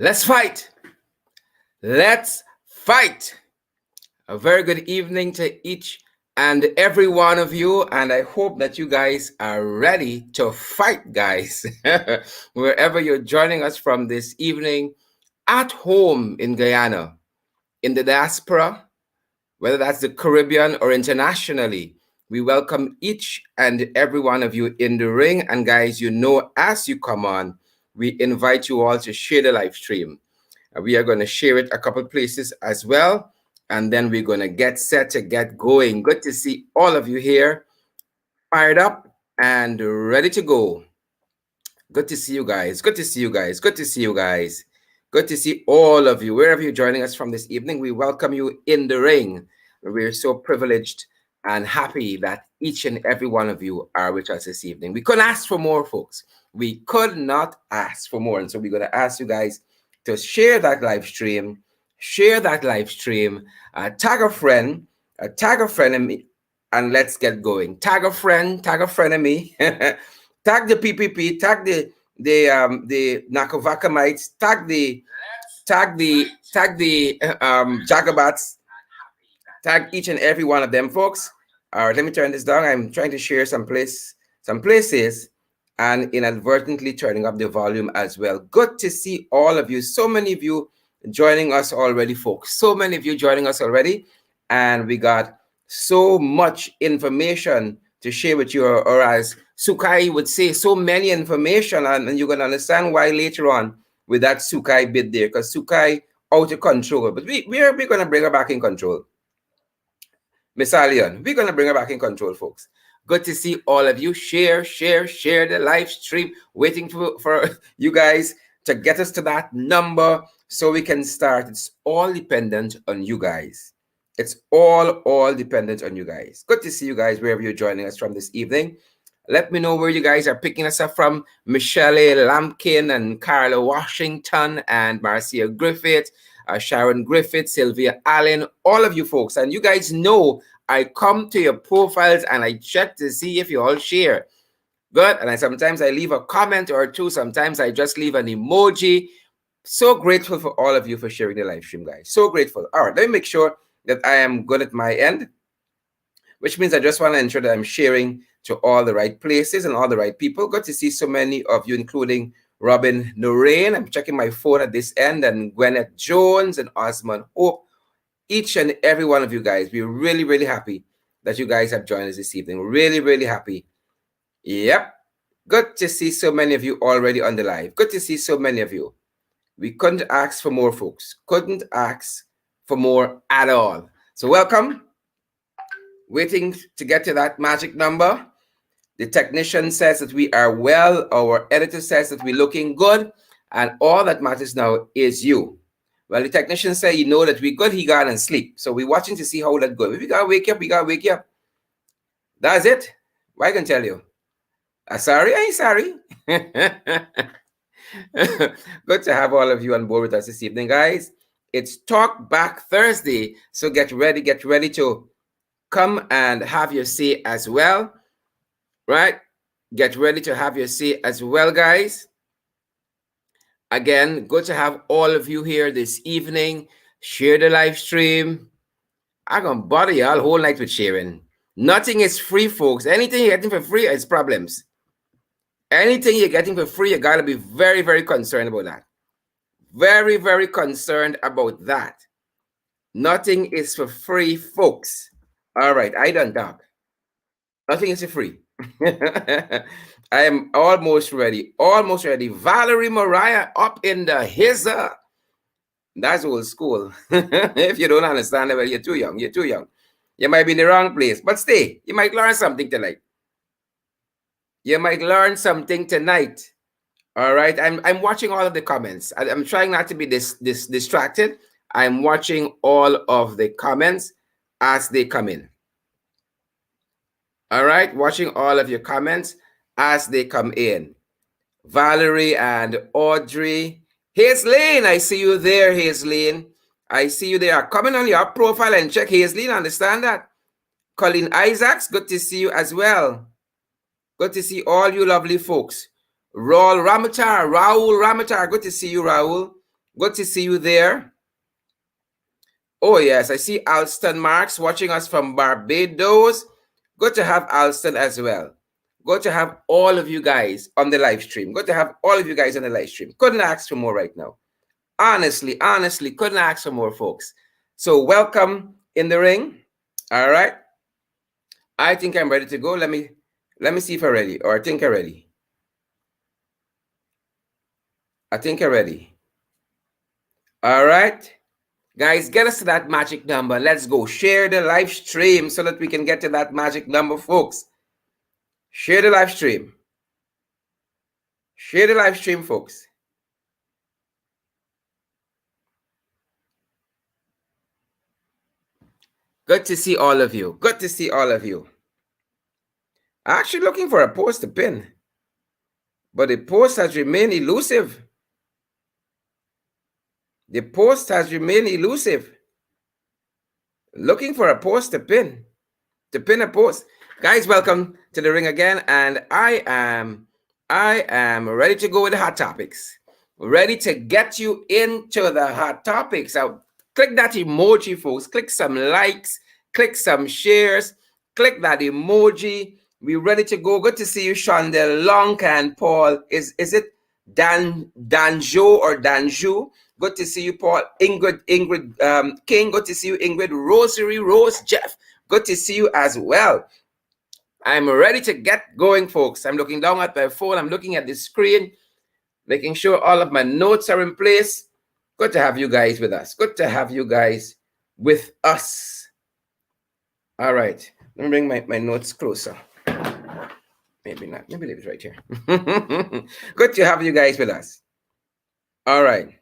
Let's fight. Let's fight. A very good evening to each and every one of you. And I hope that you guys are ready to fight, guys. Wherever you're joining us from this evening, at home in Guyana, in the diaspora, whether that's the Caribbean or internationally, we welcome each and every one of you in the ring. And guys, as you come on, we invite you all to share the live stream. We are going to share it a couple places as well. And then we're going to get set to get going. Good to see all of you here, fired up and ready to go. Good to see you guys. Good to see you guys. Good to see you guys. Good to see all of you. Wherever you're joining us from this evening, we welcome you in the ring. We're so privileged and happy that each and every one of you are with us this evening. We couldn't ask for more, folks. We could not ask for more. And so we're going to ask you guys to share that live stream, tag a friend of me, and let's get going. Tag a friend of me, tag the PPP, tag the Nakovakamites, tag the Jagabats, tag each and every one of them, folks. All right, let me turn this down. I'm trying to share some places, and inadvertently turning up the volume as well. Good to see all of you. So many of you joining us already, folks. So many of you joining us already. And we got so much information to share with you, or as Sukai would say, so many information. And you're going to understand why later on with that Sukai bit there, because Sukai out of control. But we're going to bring her back in control. Miss Allion, we're going to bring her back in control, folks. Good to see all of you. Share the live stream. Waiting for you guys to get us to that number so we can start. It's all dependent on you guys. It's all dependent on you guys. Good to see you guys wherever you're joining us from this evening. Let me know where you guys are picking us up from. Michelle Lampkin and Carla Washington and Marcia Griffith, Sharon Griffith, Sylvia Allen, all of you folks. And you guys know I come to your profiles and I check to see if you all share. Good. And sometimes I leave a comment or two. Sometimes I just leave an emoji. So grateful for all of you for sharing the live stream, guys. So grateful. All right, let me make sure that I am good at my end, which means I just want to ensure that I'm sharing to all the right places and all the right people. Good to see so many of you, including Robin Noreen. I'm checking my phone at this end, and Gwyneth Jones and Osman Hope. Each and every one of you guys, we're really happy that you guys have joined us this evening. Really happy. Yep. Good to see so many of you already on the live. Good to see so many of you. We couldn't ask for more, folks. Couldn't ask for more at all. So welcome. Waiting to get to that magic number. The technician says that we are well. Our editor says that we're looking good. And all that matters now is you. Well, the technician said, you know that we're good. He got and sleep. So we're watching to see how that goes. If we got to wake up, we got to wake up. That's it. What I can tell you. Sorry, I ain't sorry. Good to have all of you on board with us this evening, guys. It's Talk Back Thursday. So get ready to come and have your say as well. Right? Get ready to have your say as well, guys. Again, good to have all of you here this evening. Share the live stream. I'm going to bother you all whole night with sharing. Nothing is free, folks. Anything you're getting for free is problems. Anything you're getting for free, you got to be very concerned about that. Very concerned about that. Nothing is for free, folks. All right, I done talk. Nothing is for free. I am almost ready. Valerie Mariah up in the hizzer. That's old school. If you don't understand it, well, you're too young. You might be in the wrong place, but stay. You might learn something tonight. All right. I'm watching all of the comments. I'm trying not to be this distracted. I'm watching all of the comments as they come in. All right. Watching all of your comments as they come in. Valerie and Audrey. Hazeline, I see you there, Hazeline. I see you there. Comment on your profile and check Hazeline. Understand that? Colleen Isaacs, good to see you as well. Good to see all you lovely folks. Raul Ramatar, good to see you, Raul. Good to see you there. Oh, yes, I see Alston Marks watching us from Barbados. Good to have Alston as well. Good to have all of you guys on the live stream. Good to have all of you guys on the live stream. Couldn't ask for more right now. Honestly, couldn't ask for more, folks. So welcome in the ring. All right. I think I'm ready to go. Let me see if I'm ready, or I think I'm ready. I think I'm ready. All right. Guys, get us to that magic number. Let's go. Share the live stream so that we can get to that magic number, folks. Share the live stream. Share the live stream, folks. Good to see all of you. Good to see all of you. I'm actually looking for a post to pin, but the post has remained elusive. The post has remained elusive. Looking for a post to pin a post. Guys, welcome to the ring again, and I am ready to go with the hot topics. Ready to get you into the hot topics. So click that emoji, folks. Click some likes, click some shares, click that emoji. We're ready to go. Good to see you, Shondell Longcan, Paul. Is it Danjo or Danju? Good to see you, Paul. Ingrid King. Good to see you, Ingrid. Rosary Rose Jeff. Good to see you as well. I'm ready to get going, folks. I'm looking down at my phone. I'm looking at the screen, making sure all of my notes are in place. Good to have you guys with us. Good to have you guys with us. All right. Let me bring my notes closer. Maybe not. Maybe leave it right here. Good to have you guys with us. All right.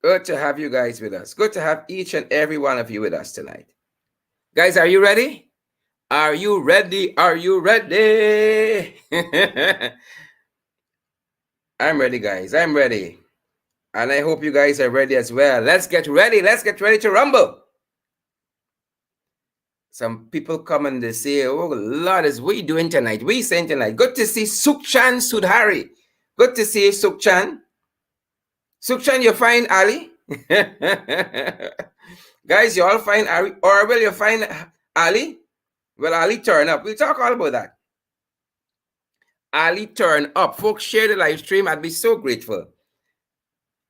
Good to have you guys with us. Good to have each and every one of you with us tonight. Guys, are you ready? Are you ready? Are you ready? I'm ready, guys. I'm ready. And I hope you guys are ready as well. Let's get ready. Let's get ready to rumble. Some people come and they say, oh, Lord, what are you doing tonight? What are you saying tonight? Good to see Sukchan Sudhari. Good to see you, Sukchan. Sukchan, you fine, Ali? Guys, you all fine, Ali? Or will you find Ali? Well, Ali turn up. We'll talk all about that. Ali turn up. Folks, share the live stream. I'd be so grateful.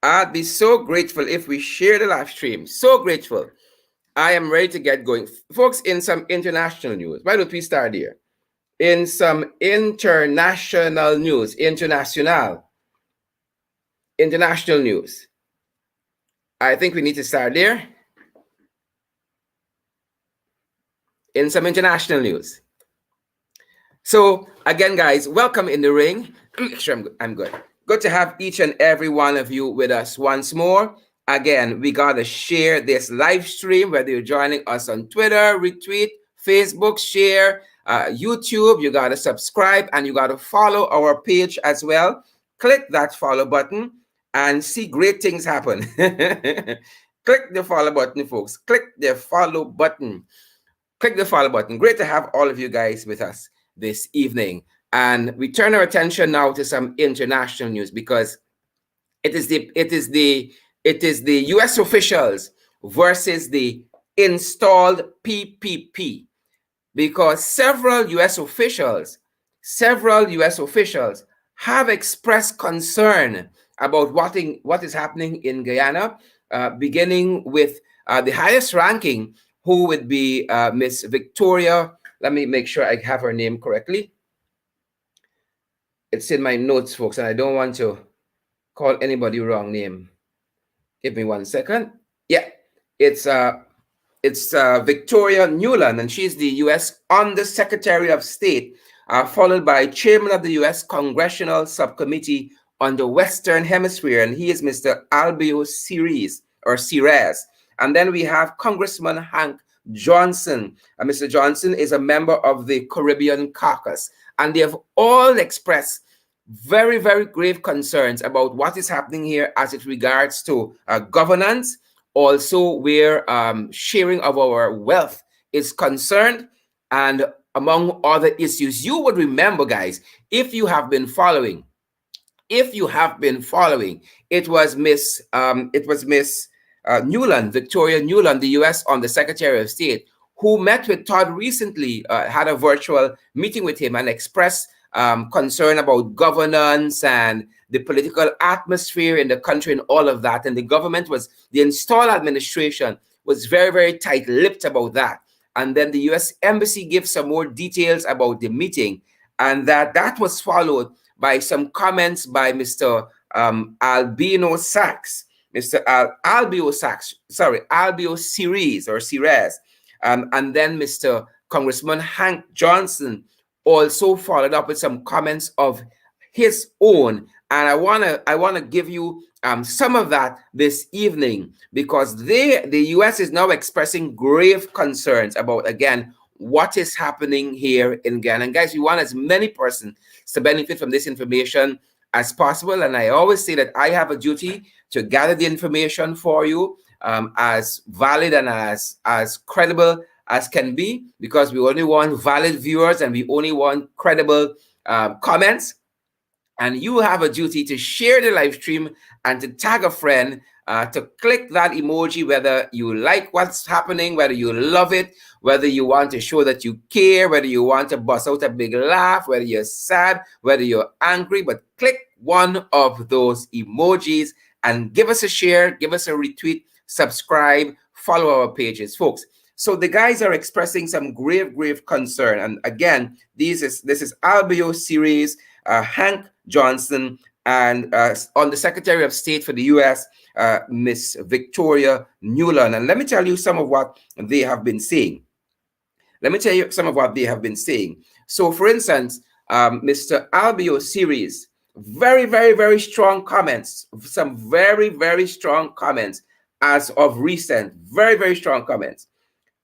I'd be so grateful if we share the live stream. So grateful. I am ready to get going. Folks, in some international news, why don't we start here? In some international news, international news. I think we need to start there. In some international news. So again, guys, welcome in the ring. Make sure I'm good. Good to have each and every one of you with us once more. Again, we got to share this live stream, whether you're joining us on Twitter, retweet, Facebook, share, YouTube. You got to subscribe and you got to follow our page as well. Click that follow button and see great things happen. Click the follow button, folks. Click the follow button. Click the follow button. Great to have all of you guys with us this evening. And we turn our attention now to some international news because it is the US officials versus the installed PPP, because several US officials have expressed concern about what is happening in Guyana, beginning with the highest ranking, who would be Miss Victoria. Let me make sure I have her name correctly. It's in my notes, folks, and I don't want to call anybody wrong name. Give me 1 second. Yeah, it's Victoria Nuland, and she's the U.S. Undersecretary of State, followed by Chairman of the U.S. Congressional Subcommittee on the Western Hemisphere, and he is Mr. Albio Ceres. And then we have Congressman Hank Johnson. Mr. Johnson is a member of the Caribbean Caucus, and they have all expressed very, very grave concerns about what is happening here as it regards to governance, also where sharing of our wealth is concerned, and among other issues. You would remember, guys, if you have been following If you have been following, it was Miss Newland, Victoria Newland, the U.S. on the Secretary of State, who met with Todd recently, had a virtual meeting with him, and expressed concern about governance and the political atmosphere in the country and all of that. And the installed administration was very, very tight-lipped about that. And then the U.S. Embassy gives some more details about the meeting, and that was followed by some comments by Mr. Albino Sachs, Mr. Albio Sachs, sorry, Albio Series or Ceres, and then Mr. Congressman Hank Johnson also followed up with some comments of his own, and I wanna give you some of that this evening, because the U.S. is now expressing grave concerns about, again, what is happening here in Ghana. And guys, we want as many persons to benefit from this information as possible. And I always say that I have a duty to gather the information for you as valid and as credible as can be, because we only want valid viewers and we only want credible comments. And you have a duty to share the live stream and to tag a friend, to click that emoji, whether you like what's happening, whether you love it, whether you want to show that you care, whether you want to bust out a big laugh, whether you're sad, whether you're angry, but click one of those emojis and give us a share, give us a retweet, subscribe, follow our pages, folks. So the guys are expressing some grave concern. And again, this is Albio Series, Hank Johnson, and on the Secretary of State for the U.S., Miss Victoria Newland. And let me tell you some of what they have been saying. So, for instance, Mr. Albio Series, very strong comments, some very strong comments as of recent, very strong comments,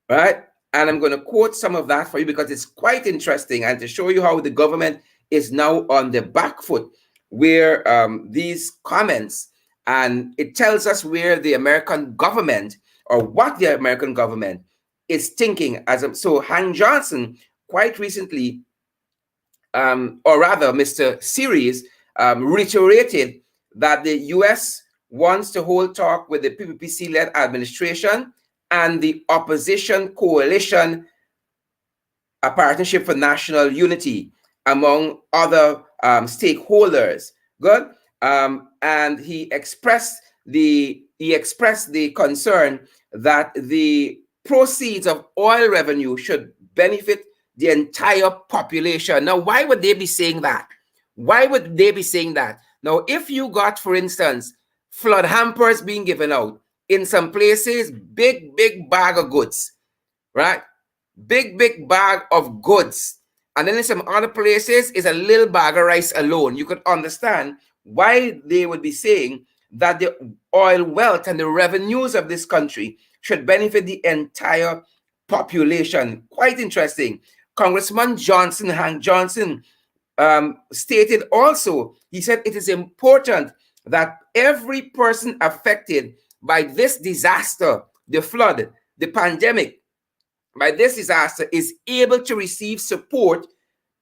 right? And I'm going to quote some of that for you because it's quite interesting, and to show you how the government is now on the back foot, where these comments, and it tells us where the American government, or what the American government is thinking. So Hank Johnson quite recently, or rather Mr. Series, reiterated that the U.S. wants to hold talk with the PPPC-led administration and the opposition coalition, a partnership for national unity, among other stakeholders. Good. And he expressed the concern that the proceeds of oil revenue should benefit the entire population. Now, why would they be saying that? Why would they be saying that? Now, if you got, for instance, flood hampers being given out in some places, big bag of goods, right? Big bag of goods. And then in some other places, is a little bag of rice alone. You could understand why they would be saying that the oil wealth and the revenues of this country should benefit the entire population. Quite interesting. Congressman Johnson, Hank Johnson, stated also, he said it is important that every person affected by this disaster, the flood, the pandemic, by this disaster, is able to receive support,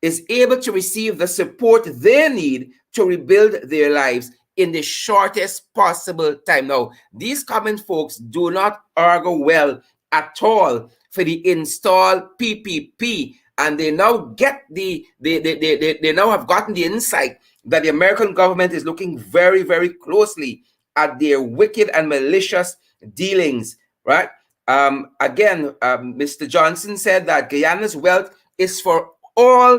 is able to receive the support they need to rebuild their lives in the shortest possible time. Now, these comment folks do not argue well at all for the installed PPP, and they now get they now have gotten the insight that the American government is looking very closely at their wicked and malicious dealings, right? Again, Mr. Johnson said that Guyana's wealth is for all,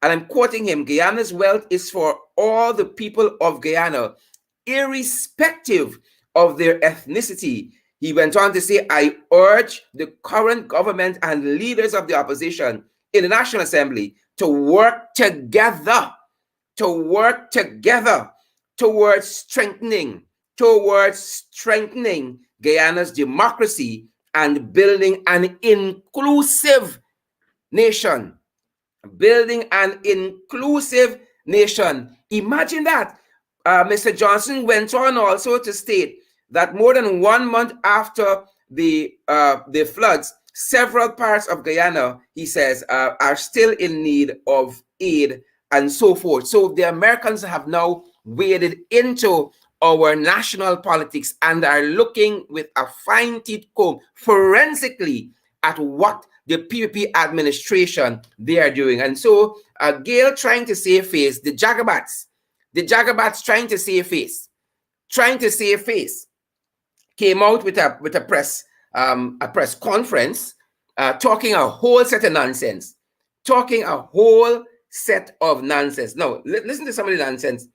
and I'm quoting him, Guyana's wealth is for all the people of Guyana, irrespective of their ethnicity. He went on to say, I urge the current government and leaders of the opposition in the National Assembly to work together towards strengthening Guyana's democracy and building an inclusive nation. Imagine that. Mr. Johnson went on also to state that more than 1 month after the floods, several parts of Guyana, he says, are still in need of aid and so forth. So the Americans have now waded into our national politics and are looking with a fine-teeth comb forensically at what the PPP administration they are doing. And so Gail trying to save face, the Jagabats trying to save face, came out with a press conference, talking a whole set of nonsense, Now, listen to some of the nonsense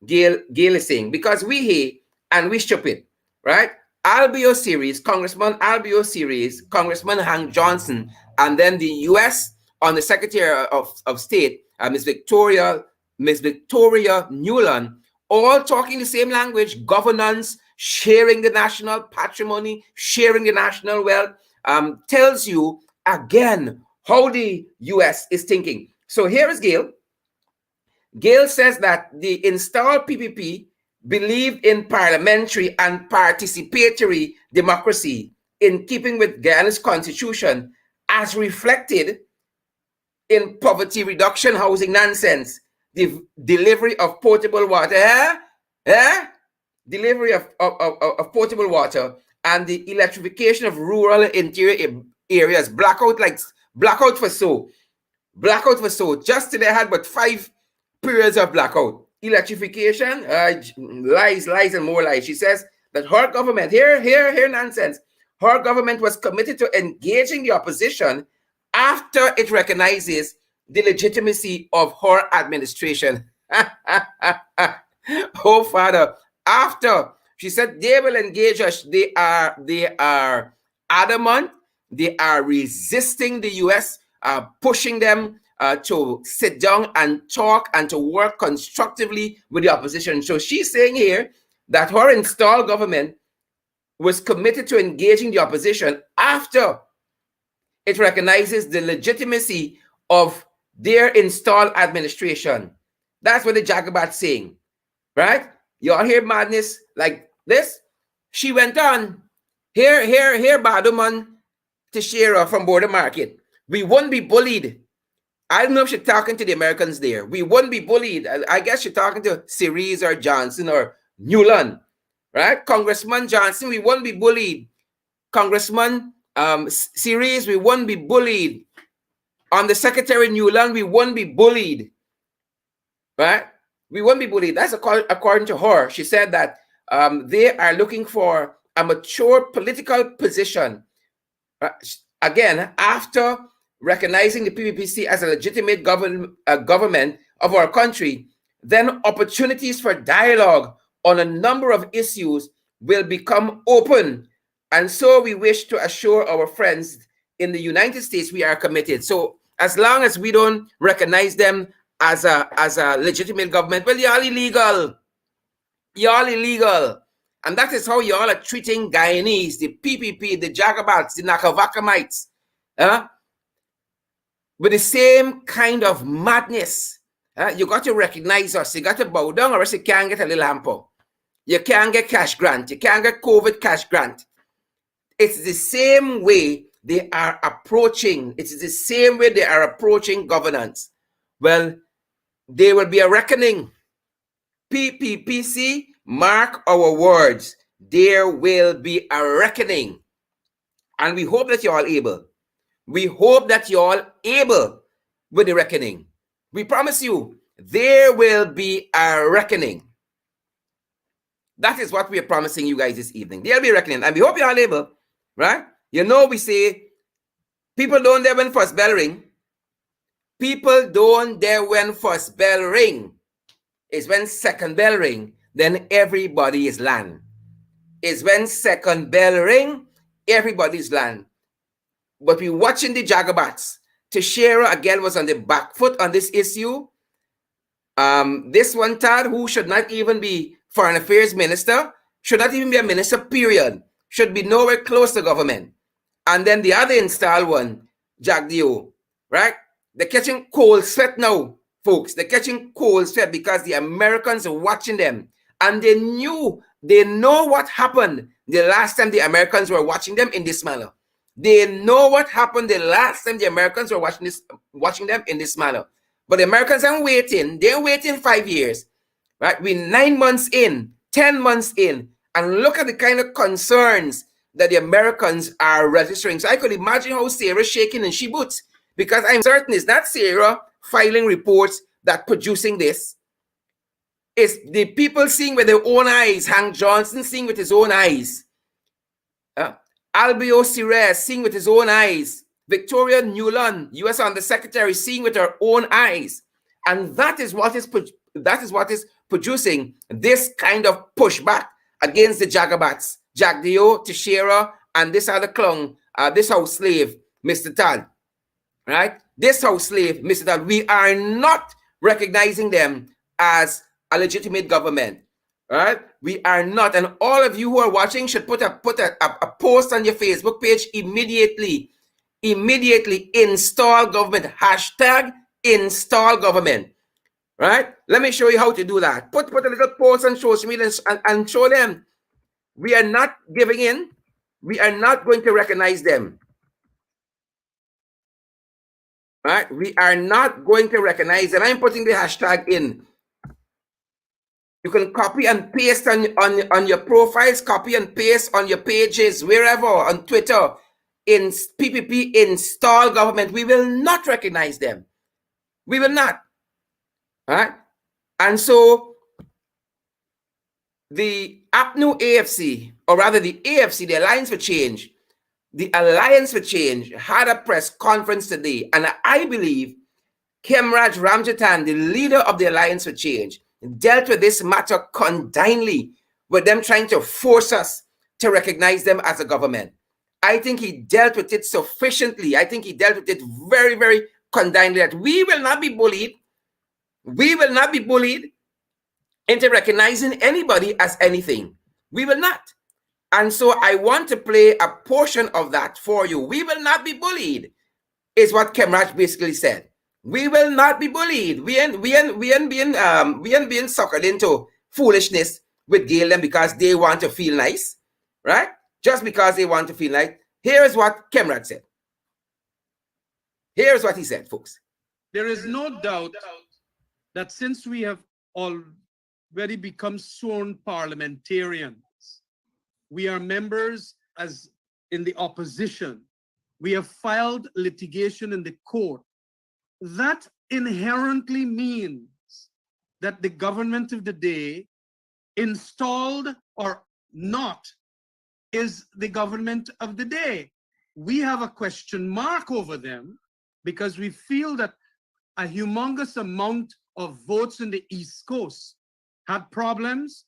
Gail is saying, because we hate and we stupid, right? Albio series, Congressman Albio series, Congressman Hank Johnson, and then the U.S. on the Secretary of State, Miss Victoria Nuland, all talking the same language: governance, sharing the national patrimony, sharing the national wealth. Tells you again how the U.S. is thinking. So here is Gail. Gail says that the installed PPP believed in parliamentary and participatory democracy in keeping with Guyana's constitution as reflected in poverty reduction housing nonsense, the delivery of potable water, delivery of potable water, and the electrification of rural interior areas. Blackout for so. Just today I had but 5 periods of blackout. Electrification, lies, and more lies. She says that her government, here nonsense. Her government was committed to engaging the opposition after it recognizes the legitimacy of her administration. Oh, Father, after. She said they will engage us. They are adamant. They are resisting the U.S., pushing them to sit down and talk and to work constructively with the opposition. So she's saying here that her installed government was committed to engaging the opposition after it recognizes the legitimacy of their installed administration. That's what the Jagabat's saying, right? Y'all hear madness like this? She went on, here, Baduman Teixeira from Border Market. We won't be bullied. I don't know if she's talking to the Americans there. We won't be bullied. I guess she's talking to Cerise or Johnson or Newland, right? Congressman Johnson, we won't be bullied. Congressman Cerise, we won't be bullied. On the Secretary Newland, we won't be bullied, right? We won't be bullied. That's according to her. She said that they are looking for a mature political position. Again, after recognizing the PPPC as a legitimate government of our country, then opportunities for dialogue on a number of issues will become open. And so we wish to assure our friends in the United States we are committed. So as long as we don't recognize them as a legitimate government, well, y'all illegal. And that is how y'all are treating Guyanese, the PPP, the Jagabats, the Nakavakamites, with the same kind of madness. You got to recognize us. You got to bow down, or else you can't get a little hamper. You can't get cash grant. You can't get COVID cash grant. It's the same way they are approaching. It's the same way they are approaching governance. Well, there will be a reckoning. PPPC, mark our words. There will be a reckoning. And we hope that you're all able. We hope that you're all able with the reckoning. We promise you, there will be a reckoning. That is what we are promising you guys this evening. There'll be a reckoning. And we hope you're all able, right? You know, we say, people don't dare when first bell ring. People don't dare when first bell ring. It's when second bell ring, then everybody is land. It's when second bell ring, everybody's land. But we're watching the Jagabats. Teixeira again was on the back foot on this issue. This one Tad, who should not even be Foreign Affairs Minister, should not even be a minister, period. Should be nowhere close to government. And then the other installed one, Jagdeo, right? They're catching cold sweat now, folks. They're catching cold sweat because the Americans are watching them. And they know what happened the last time the Americans were watching them in this manner. They know what happened the last time the Americans were watching them in this manner. But the Americans are waiting. They're waiting 5 years. right? We're 9 months in, 10 months in, and look at the kind of concerns that the Americans are registering. So I could imagine how Sarah's shaking in she boots, because I'm certain it's not Sarah filing reports that producing this. It's the people seeing with their own eyes, Hank Johnson seeing with his own eyes, Albio Sires seeing with his own eyes, Victoria Nuland, U.S. Undersecretary, seeing with her own eyes. And that is what is producing this kind of pushback against the Jagabats, Jack Dio, Teixeira, and this other clown, this house slave, Mr. Tal. Right? This house slave, Mr. Tal. We are not recognizing them as a legitimate government. Right? We are not. And all of you who are watching should put a post on your Facebook page immediately. Immediately install government. Hashtag install government. Right? Let me show you how to do that. Put a little post on social media and show them we are not giving in. We are not going to recognize them. Right? We are not going to recognize them. I'm putting the hashtag in. You can copy and paste on your profiles, copy and paste on your pages, wherever, on Twitter, in PPP, install government. We will not recognize them. We will not. Right? And so the APNU AFC, or rather the AFC, the Alliance for Change, had a press conference today. And I believe Kemraj Ramjatan, the leader of the Alliance for Change, dealt with this matter condignly, with them trying to force us to recognize them as a government. I think he dealt with it sufficiently. I think he dealt with it very, very condignly, that we will not be bullied. We will not be bullied into recognizing anybody as anything. We will not. And so I want to play a portion of that for you. We will not be bullied, is what Kemraj basically said. We will not be bullied. We ain't being suckered into foolishness with Galen because they want to feel nice, right? Just because they want to feel nice. Here is what Kemraj said. Here is what he said, folks. There is no doubt that since we have already become sworn parliamentarians, we are members as in the opposition. We have filed litigation in the court. That inherently means that the government of the day, installed or not, is the government of the day. We have a question mark over them because we feel that a humongous amount of votes in the East Coast had problems.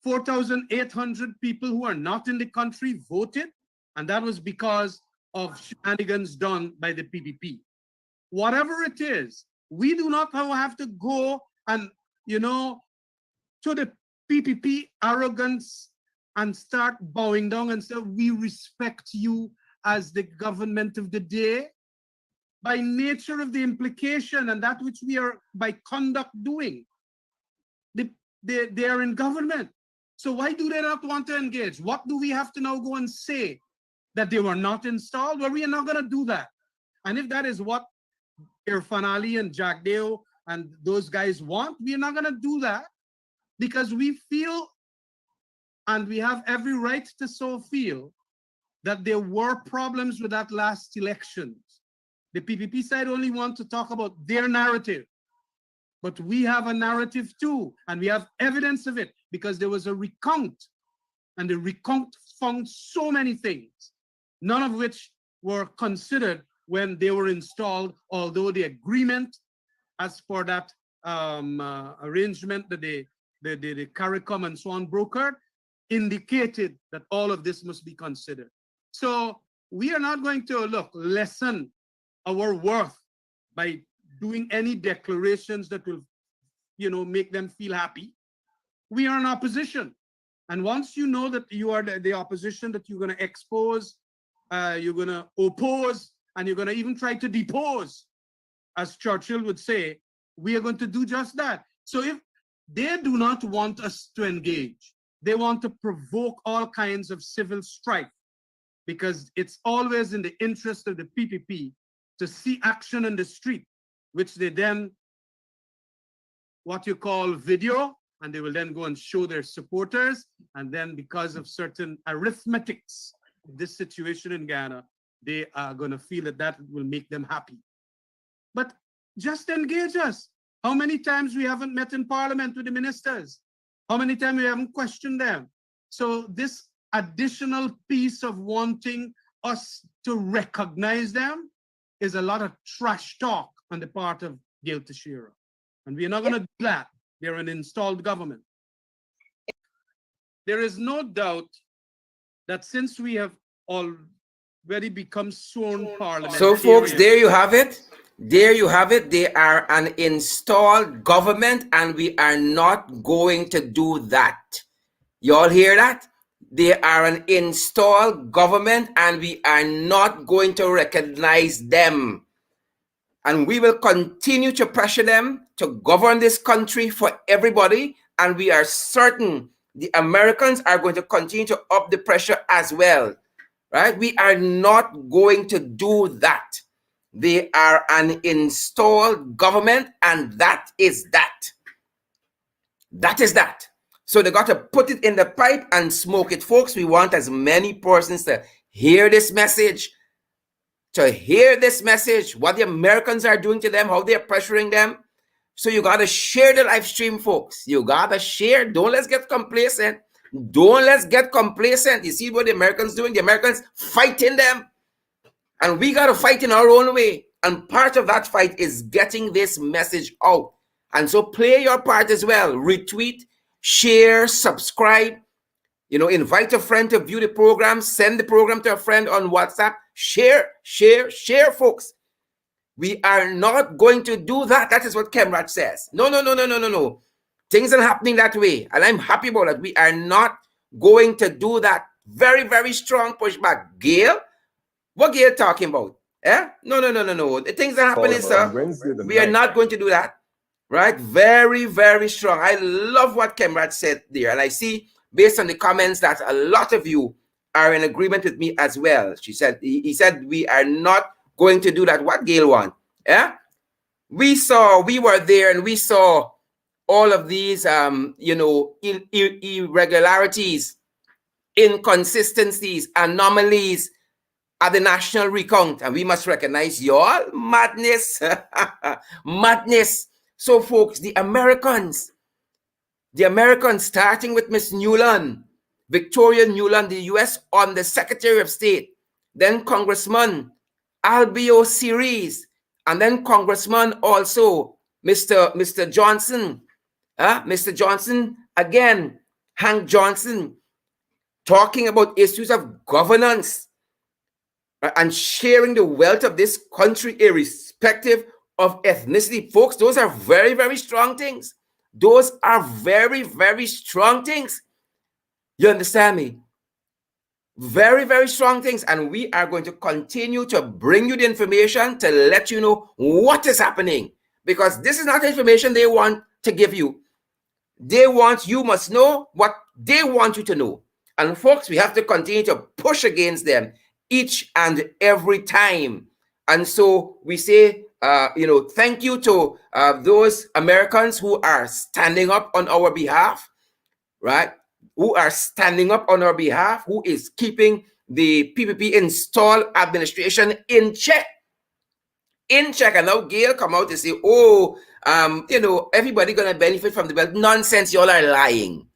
4,800 people who are not in the country voted, and that was because of shenanigans done by the PPP. Whatever it is, we do not have to go and, to the PPP arrogance and start bowing down and say, we respect you as the government of the day. By nature of the implication and that which we are by conduct doing, they are in government. So why do they not want to engage? What do we have to now go and say? That they were not installed? Well, we are not going to do that. And if that is what Irfan Ali and Jack Deo and those guys want, we are not going to do that, because we feel, and we have every right to so feel, that there were problems with that last election. The PPP side only want to talk about their narrative, but we have a narrative too, and we have evidence of it, because there was a recount, and the recount found so many things, none of which were considered when they were installed, although the agreement as for that arrangement that the CARICOM and so on brokered indicated that all of this must be considered. So we are not going to lessen our worth by doing any declarations that will, make them feel happy. We are in opposition. And once you know that you are the opposition, that you're going to expose, you're going to oppose, and you're going to even try to depose, as Churchill would say, we are going to do just that. So if they do not want us to engage, they want to provoke all kinds of civil strife, because it's always in the interest of the PPP to see action in the street, which they then, what you call video, and they will then go and show their supporters. And then because of certain arithmetics of this situation in Ghana, they are going to feel that that will make them happy. But just engage us. How many times we haven't met in parliament with the ministers? How many times we haven't questioned them? So this additional piece of wanting us to recognize them is a lot of trash talk on the part of Gail Teixeira. And we're not going to do that. They're an installed government. There is no doubt that since we have already become sworn parliamentarians. So, folks, there you have it. There you have it. They are an installed government, and we are not going to do that. You all hear that? They are an installed government, and we are not going to recognize them. And we will continue to pressure them to govern this country for everybody. And we are certain the Americans are going to continue to up the pressure as well. Right? We are not going to do that. They are an installed government, and that is that. That is that. So they got to put it in the pipe and smoke it. Folks, we want as many persons to hear this message, what the Americans are doing to them, how they're pressuring them. So you got to share the live stream, folks. You got to share. Don't let's get complacent. Don't let's get complacent. You see what the Americans doing? The Americans fighting them. And we got to fight in our own way. And part of that fight is getting this message out. And so play your part as well. Retweet, share, subscribe. You know, invite a friend to view the program. Send the program to a friend on WhatsApp. Share, folks. We are not going to do that. That is what Kemraj says. No. Things are happening that way. And I'm happy about it. We are not going to do that. Very, very strong pushback. Gail? What Gail talking about? No. The things that happening, sir. We are not going to do that. Right? Very, very strong. I love what Kemraj said there. And I see, based on the comments, that a lot of you are in agreement with me as well. He said, we are not going to do that. What Gail want? We were there and we saw all of these, irregularities, inconsistencies, anomalies at the national recount. And we must recognize y'all madness. Madness. So, folks, the Americans, starting with Miss Newland, Victoria Newland, the U.S. on the Secretary of State, then Congressman Albio Series, and then Congressman also Mr. Johnson, Mr. Johnson again, Hank Johnson, talking about issues of governance and sharing the wealth of this country irrespective of ethnicity. Folks, those are very, very strong things. Those are very, very strong things. You understand me? Very, very strong things. And we are going to continue to bring you the information to let you know what is happening. Because this is not the information they want to give you. You must know what they want you to know. And folks, we have to continue to push against them each and every time. And so we say, thank you to those Americans who are standing up on our behalf, right? Who are standing up on our behalf, who is keeping the PPP installed administration in check. And now Gail come out to say, everybody going to benefit from the wealth. Nonsense, y'all are lying.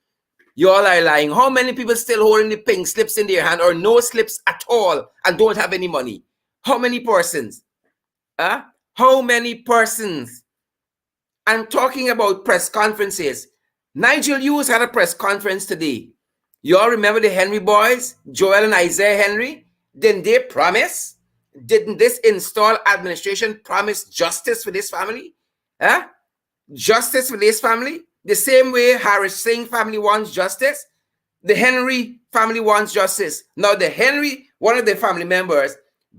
Y'all are lying. How many people still holding the pink slips in their hand or no slips at all and don't have any money? How many persons? How many persons? And talking about press conferences, Nigel Hughes had a press conference today. You all remember the Henry boys, Joel and Isaiah Henry? Didn't they promise? Didn't this installed administration promise justice for this family? Justice for this family? The same way Harris Singh family wants justice, the Henry family wants justice. Now the Henry, one of the family members,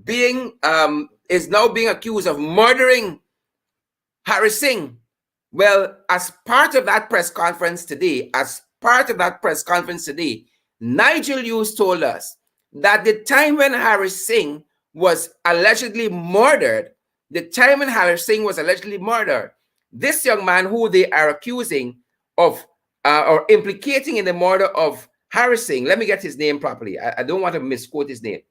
is now being accused of murdering Harris Singh. Well, as part of that press conference today, Nigel Hughes told us that the time when Harris Singh was allegedly murdered, this young man who they are accusing of or implicating in the murder of harassing. Let me get his name properly. I don't want to misquote his name.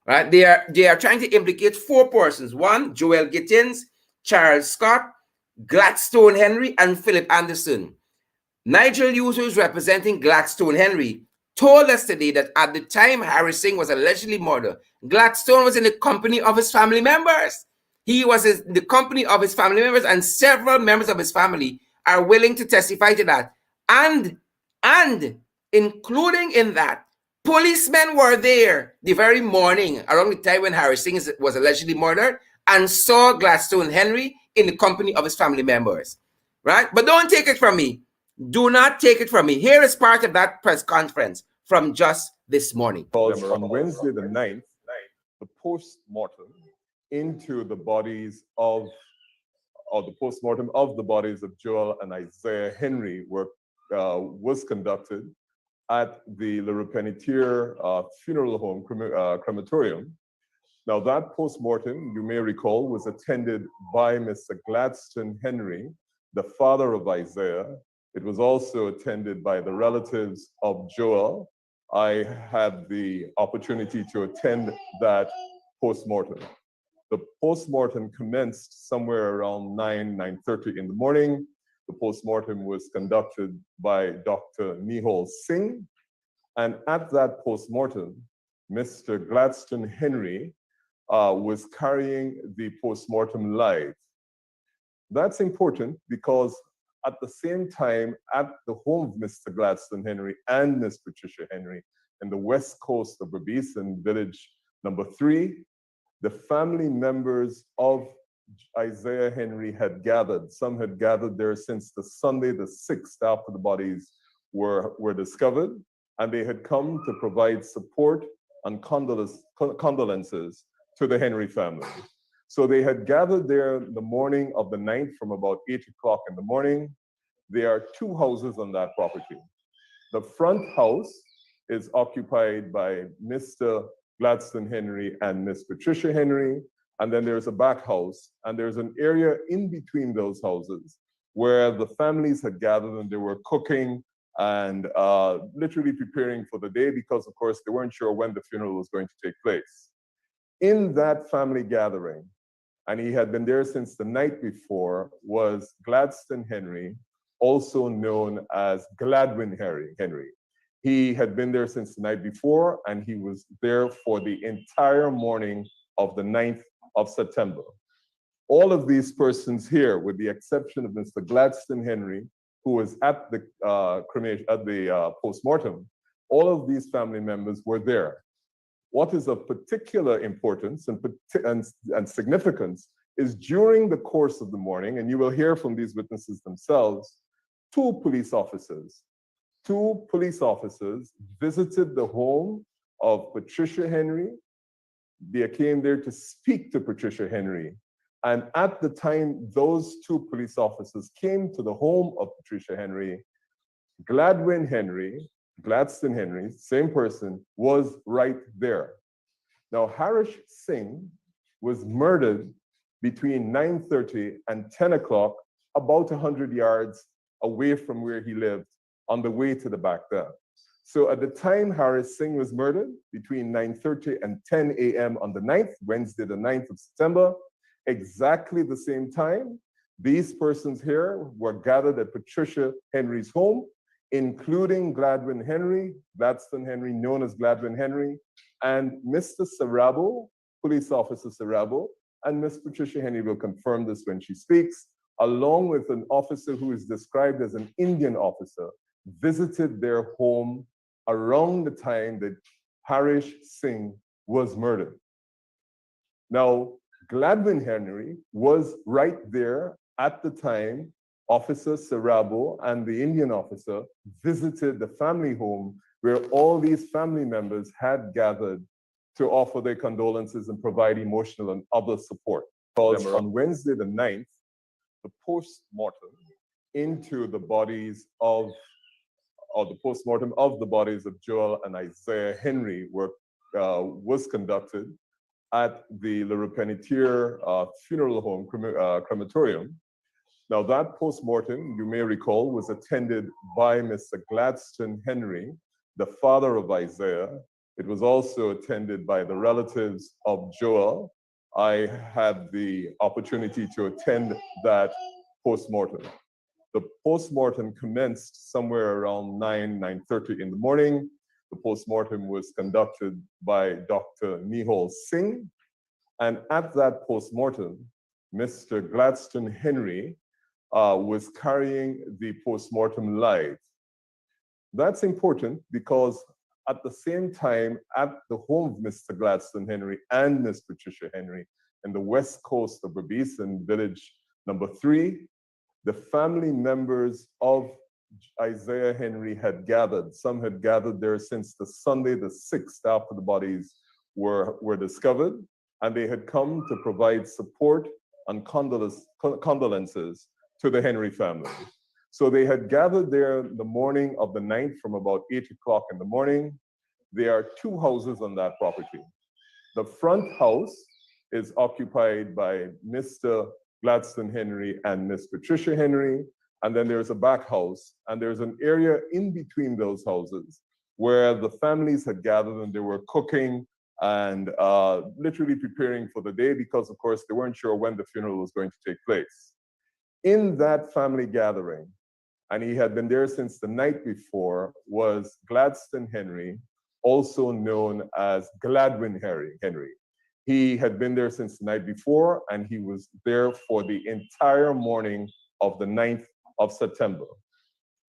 Right? They are trying to implicate four persons. One, Joel Gittins, Charles Scott, Gladstone Henry, and Philip Anderson. Nigel Hughes, who is representing Gladstone Henry, told us today that at the time Harry Singh was allegedly murdered, Gladstone was in the company of his family members. He was in the company of his family members, and several members of his family are willing to testify to that. And including in that, policemen were there the very morning, around the time when Harry Singh was allegedly murdered, and saw Gladstone Henry in the company of his family members. Right? But don't take it from me. Do not take it from me. Here is part of that press conference from just this morning. Because on Wednesday the 9th, the post-mortem into the bodies of, or the post-mortem of the bodies of Joel and Isaiah Henry was conducted at the Le Repenitier Funeral Home crematorium. Now that post-mortem, you may recall, was attended by Mr. Gladstone Henry, the father of Isaiah. It was also attended by the relatives of Joel. I had the opportunity to attend that post-mortem. The post-mortem commenced somewhere around 9:30 in the morning. The post-mortem was conducted by Dr. Nigel Singh. And at that post-mortem, Mr. Gladstone Henry was carrying the post-mortem live. That's important because at the same time, at the home of Mr. Gladstone Henry and Miss Patricia Henry in the west coast of Berbice in village number 3, the family members of Isaiah Henry had gathered. Some had gathered there since the Sunday, the 6th, after the bodies were discovered, and they had come to provide support and condolences to the Henry family. So they had gathered there the morning of the 9th from about 8 o'clock in the morning. There are 2 houses on that property. The front house is occupied by Mr. Gladstone Henry and Miss Patricia Henry. And then there's a back house, and there's an area in between those houses where the families had gathered and they were cooking and literally preparing for the day because, of course, they weren't sure when the funeral was going to take place. In that family gathering, and he had been there since the night before, was Gladstone Henry, also known as Gladwin Henry. He had been there since the night before, and he was there for the entire morning of the 9th of September. All of these persons here, with the exception of Mr. Gladstone Henry, who was at the post-mortem, all of these family members were there. What is of particular importance and significance is during the course of the morning, and you will hear from these witnesses themselves, two police officers visited the home of Patricia Henry. They came there to speak to Patricia Henry. And at the time those 2 police officers came to the home of Patricia Henry, Gladstone Henry, same person, was right there. Now, Harish Singh was murdered between 9:30 and 10 o'clock, about 100 yards away from where he lived, on the way to the back there. So at the time Harish Singh was murdered, between 9:30 and 10 a.m. on the 9th, Wednesday, the 9th of September, exactly the same time, these persons here were gathered at Patricia Henry's home, including Gladstone Henry, known as Gladwin Henry, and Mr. Sarabo, Police Officer Sarabo, and Miss Patricia Henry will confirm this when she speaks, along with an officer who is described as an Indian officer, visited their home around the time that Harish Singh was murdered. Now, Gladwin Henry was right there at the time Officer Sarabo and the Indian officer visited the family home where all these family members had gathered to offer their condolences and provide emotional and other support. Because on Wednesday the 9th, the post-mortem into the bodies of, or the post-mortem of the bodies of Joel and Isaiah Henry was conducted at the Le Repenitier Funeral Home crematorium. Now, that post-mortem, you may recall, was attended by Mr. Gladstone Henry, the father of Isaiah. It was also attended by the relatives of Joel. I had the opportunity to attend that post-mortem. The post-mortem commenced somewhere around 9:30 in the morning. The post-mortem was conducted by Dr. Nigel Singh. And at that post-mortem, Mr. Gladstone Henry was carrying the post-mortem live. That's important because at the same time, at the home of Mr. Gladstone Henry and Miss Patricia Henry in the west coast of Berbice in village number 3, the family members of Isaiah Henry had gathered. Some had gathered there since the Sunday, the 6th, after the bodies were discovered, and they had come to provide support and condolences to the Henry family. So they had gathered there the morning of the 9th from about 8 o'clock in the morning. There are 2 houses on that property. The front house is occupied by Mr. Gladstone Henry and Miss Patricia Henry. And then there's a back house, and there's an area in between those houses where the families had gathered and they were cooking and literally preparing for the day because, of course, they weren't sure when the funeral was going to take place. In that family gathering, and he had been there since the night before, was Gladstone Henry, also known as Gladwin Henry. He had been there since the night before, and he was there for the entire morning of the 9th of September.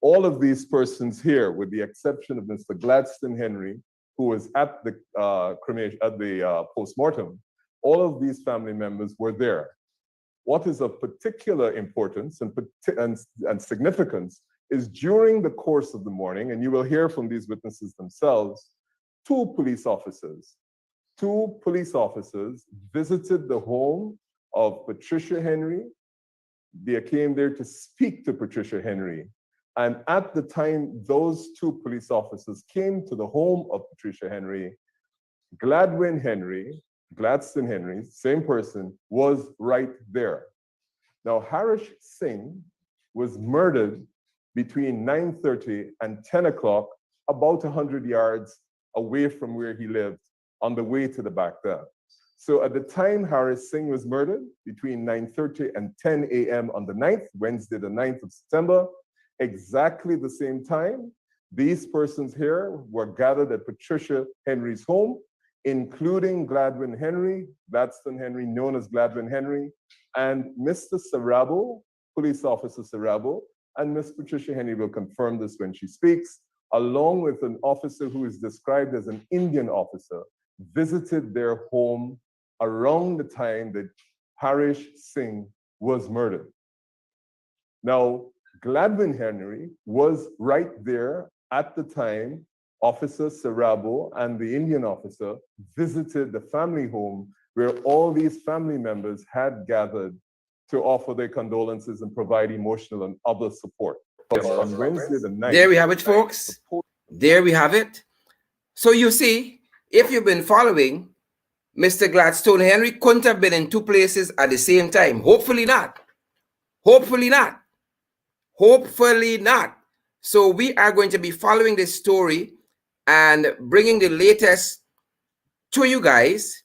All of these persons here, with the exception of Mr. Gladstone Henry, who was at the post-mortem, all of these family members were there. What is of particular importance and significance is during the course of the morning, and you will hear from these witnesses themselves, two police officers visited the home of Patricia Henry. They came there to speak to Patricia Henry. And at the time those 2 police officers came to the home of Patricia Henry, Gladstone Henry, same person, was right there. Now, Harish Singh was murdered between 9:30 and 10 o'clock, about 100 yards away from where he lived, on the way to the back there. So at the time Harish Singh was murdered, between 9:30 and 10 a.m. on the 9th, Wednesday, the 9th of September, exactly the same time, these persons here were gathered at Patricia Henry's home, including Gladstone Henry, known as Gladwin Henry, and Mr. Sarabo, Police Officer Sarabo, and Miss Patricia Henry will confirm this when she speaks, along with an officer who is described as an Indian officer, visited their home around the time that Harish Singh was murdered. Now, Gladwin Henry was right there at the time Officer Sarabo and the Indian officer visited the family home where all these family members had gathered to offer their condolences and provide emotional and other support. On Wednesday the 9th, there we have it, folks. There we have it. So you see, if you've been following, Mr. Gladstone Henry couldn't have been in 2 places at the same time. Hopefully not. Hopefully not. Hopefully not. So we are going to be following this story and bringing the latest to you guys.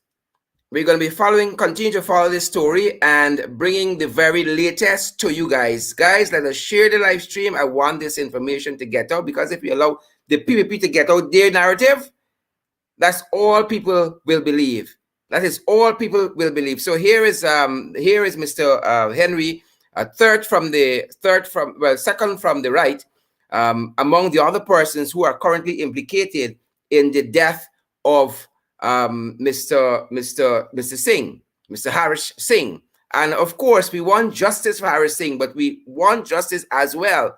We're going to be continue to follow this story and bringing the very latest to you guys. Guys, let us share the live stream. I want this information to get out, because if we allow the PPP to get out their narrative, that's all people will believe. That is all people will believe. So here is Mr. Henry, second from the right, among the other persons who are currently implicated in the death of Mr. Singh, Mr. Harish Singh. And of course, we want justice for Harish Singh, but we want justice as well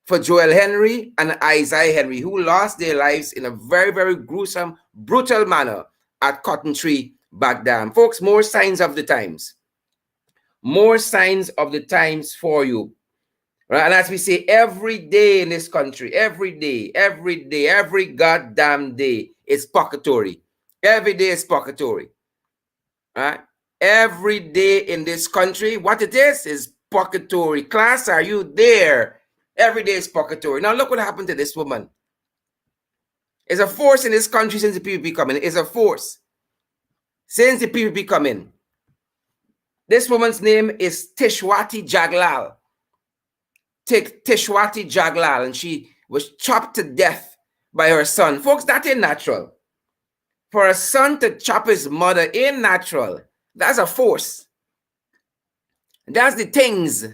for Joel Henry and Isaiah Henry, who lost their lives in a very, very gruesome, brutal manner at Cotton Tree back then. Folks, more signs of the times. More signs of the times for you. Right? And as we say, every day in this country, every day, every goddamn day is pocketory. Every day is pocketory. Right? Every day in this country, what it is purgatory. Class, are you there? Every day is purgatory. Now look what happened to this woman. It's a force in this country since the PPP come in. It's a force. Since the PPP come in. This woman's name is Tishwati Jaglal. Tishwati Jaglal, and she was chopped to death by her son. Folks, that ain't natural. For a son to chop his mother ain't natural. That's a force. That's the things.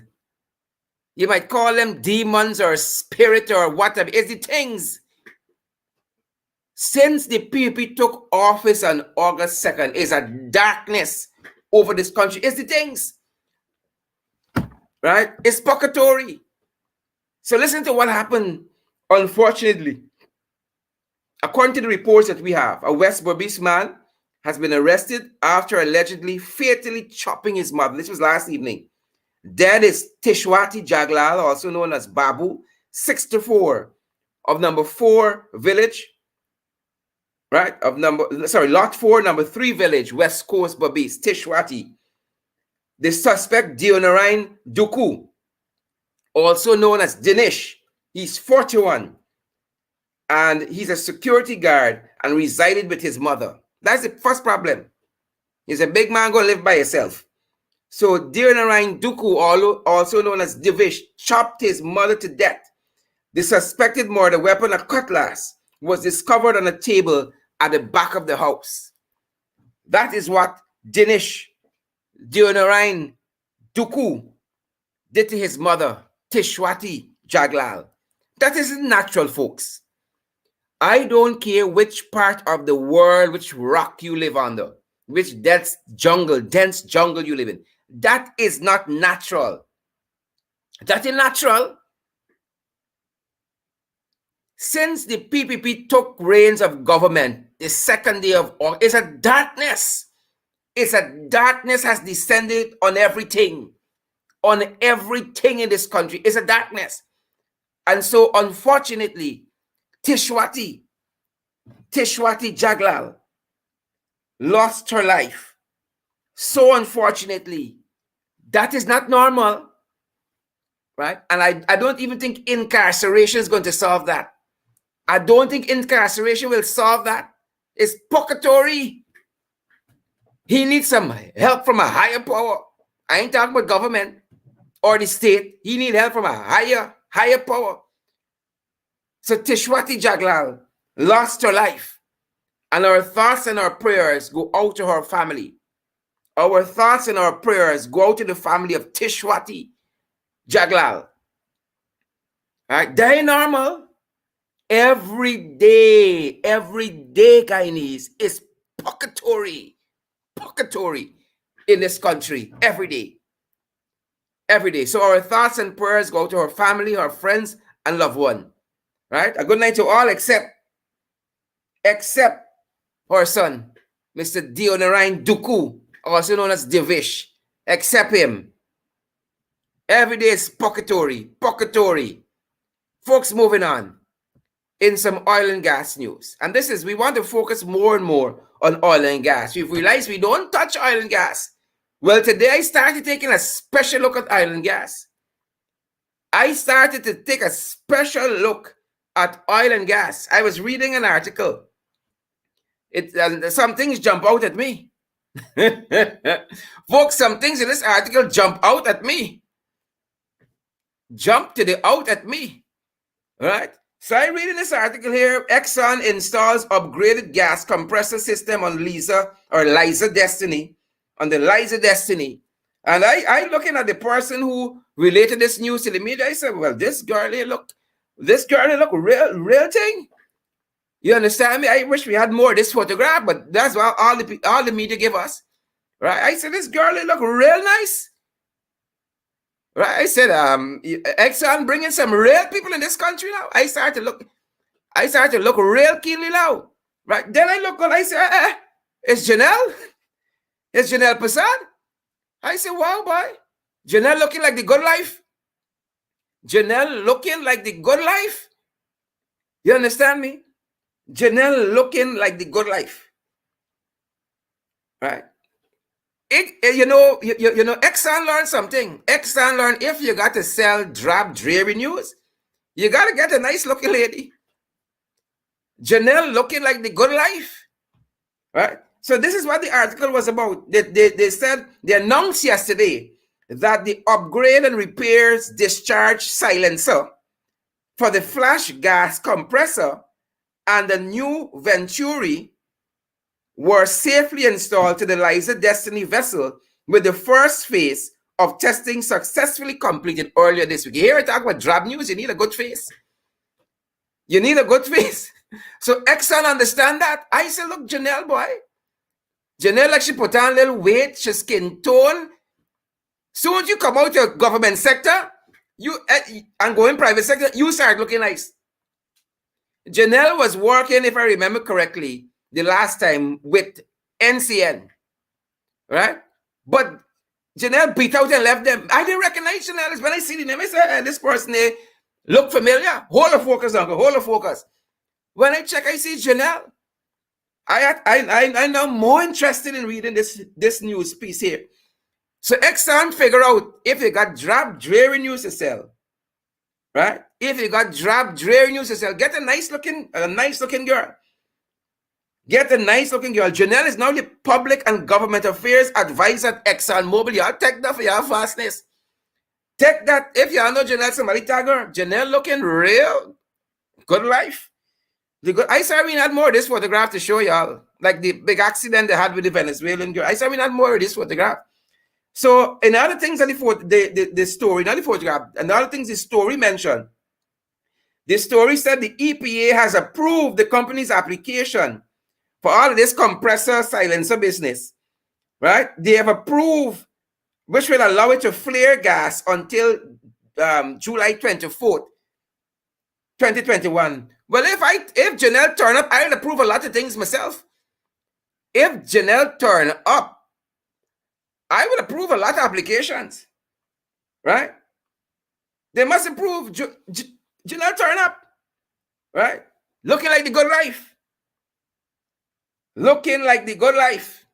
You might call them demons or spirit or whatever. It's the things. Since the PPP took office on August 2nd, is a darkness over this country. It's the things. Right? It's purgatory. So listen to what happened, unfortunately. According to the reports that we have, a West Berbice man has been arrested after allegedly fatally chopping his mother. This was last evening. Dead is Tishwati Jaglal, also known as Babu, 64, of number 4 village, right? Lot 4, number 3 village, West Coast Berbice, Tishwati. The suspect, Dionarine Duku, also known as Dinesh. He's 41. And he's a security guard and resided with his mother. That's the first problem. He's a big man going to live by himself. So Dionarine Duku, also known as Divish, chopped his mother to death. The suspected murder weapon, a cutlass, was discovered on a table at the back of the house. That is what Dionarine Duku did to his mother, Tishwati Jaglal. That isn't natural, folks. I don't care which part of the world, which rock you live under, which dense jungle you live in. That is not natural. That is natural. Since the PPP took reins of government, the second day of August, it's a darkness. It's a darkness has descended on everything in this country. It's a darkness. And so, unfortunately, Tishwati Jaglal lost her life. So unfortunately, that is not normal, right? And I don't even think incarceration is going to solve that. I don't think incarceration will solve that. It's purgatory. He needs some help from a higher power. I ain't talking about government or the state. He needs help from a higher power. So Tishwati Jaglal lost her life, and our thoughts and our prayers go out to her family. Our thoughts and our prayers go out to the family of Tishwati Jaglal. All right, they're normal. Every day, Guyanese, is purgatory in this country, every day. So our thoughts and prayers go to her family, her friends, and loved one. Right? A good night to all except her son, Mr. Dionarine Duku, also known as Divish. Except him. Every day is purgatory. Folks, moving on. In some oil and gas news. And we want to focus more and more on oil and gas. We've realized we don't touch oil and gas. Well, today I started taking a special look at oil and gas. I started to take a special look at oil and gas. I was reading an article. Some things jump out at me. Folks, some things in this article jump out at me. Out at me. All right? So I read in this article here, Exxon installs upgraded gas compressor system on Liza Destiny. On the Liza Destiny. And I looking at the person who related this news to the media, I said, well, this girl look real thing. You understand me? I wish we had more of this photograph, but that's what all the media give us. Right? I said, this girl look real nice. Right? I said, Exxon bringing some real people in this country now. I started to look real keenly now. Right? Then I look and I said, it's Janelle. It's Janelle Passad. I said, wow, boy. Janelle looking like the good life. Janelle looking like the good life. You understand me? Janelle looking like the good life. Right? Exxon learned something. Exxon learned if you got to sell drab, dreary news, you got to get a nice looking lady. Janelle looking like the good life, right? So this is what the article was about. They said, they announced yesterday that the upgrade and repairs discharge silencer for the flash gas compressor and the new Venturi were safely installed to the Liza Destiny vessel, with the first phase of testing successfully completed earlier this week. You hear I talk about drab news, you need a good face. You need a good face. So Exxon understand that. I say, look, Janelle, boy. Janelle, like she put on a little weight, she skin tone. Soon as you come out of government sector, and go in private sector, you start looking nice. Janelle was working, if I remember correctly, the last time with NCN, right? But Janelle beat out and left them. I didn't recognize Janelle. When I see the name, I said, this person, they look familiar. Hold the focus, uncle. Hold the focus. When I check, I see Janelle. I'm now more interested in reading this news piece here. So Exxon figure out if you got drab, dreary news to sell, right? If you got drab, dreary news to sell, get a nice looking girl. Get a nice looking girl. Janelle is now the public and government affairs advisor at Exxon Mobil. Y'all take that for your fastness. Take that. If y'all know Janelle, somebody tag her. Janelle looking real good life. I saw we had more of this photograph to show y'all. Like the big accident they had with the Venezuelan girl. I saw we had more of this photograph. So, in other things that the story, not the photograph, and other things the story mentioned, the story said the EPA has approved the company's application for all of this compressor silencer business, right? They have approved, which will allow it to flare gas until July 24th, 2021. Well, if Janelle turn up, I'll approve a lot of things myself. If Janelle turn up, I will approve a lot of applications, right? They must approve Janelle turn up, right? Looking like the good life. Looking like the good life.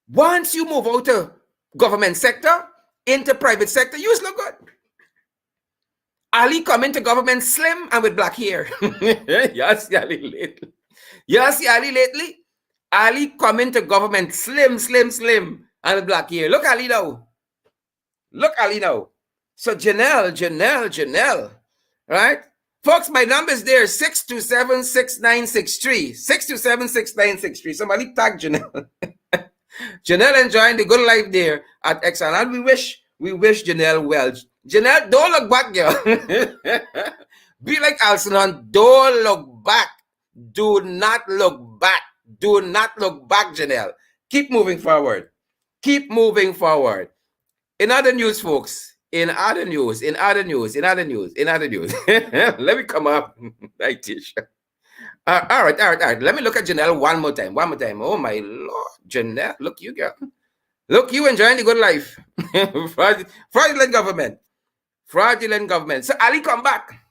Once you move out of government sector into private sector, you look good. Ali come into government slim and with black hair. You see Ali lately. You see Ali lately? Ali come into government slim, and with black hair. Look Ali now. Look Ali now. So Janelle, right? Folks, my number is there, 627-6963. 627-6963. Somebody tag Janelle. Janelle enjoying the good life there at Exxon. And we wish Janelle well. Janelle, don't look back, girl. Be like Alcyon. Don't look back. Do not look back. Do not look back, Janelle. Keep moving forward. Keep moving forward. In other news, folks. In other news. Let me come up. Right, Tisha. All right. Let me look at Janelle one more time. Oh, my Lord. Janelle, look you, girl. Look, you enjoying the good life. Fraudulent government. So Ali come back.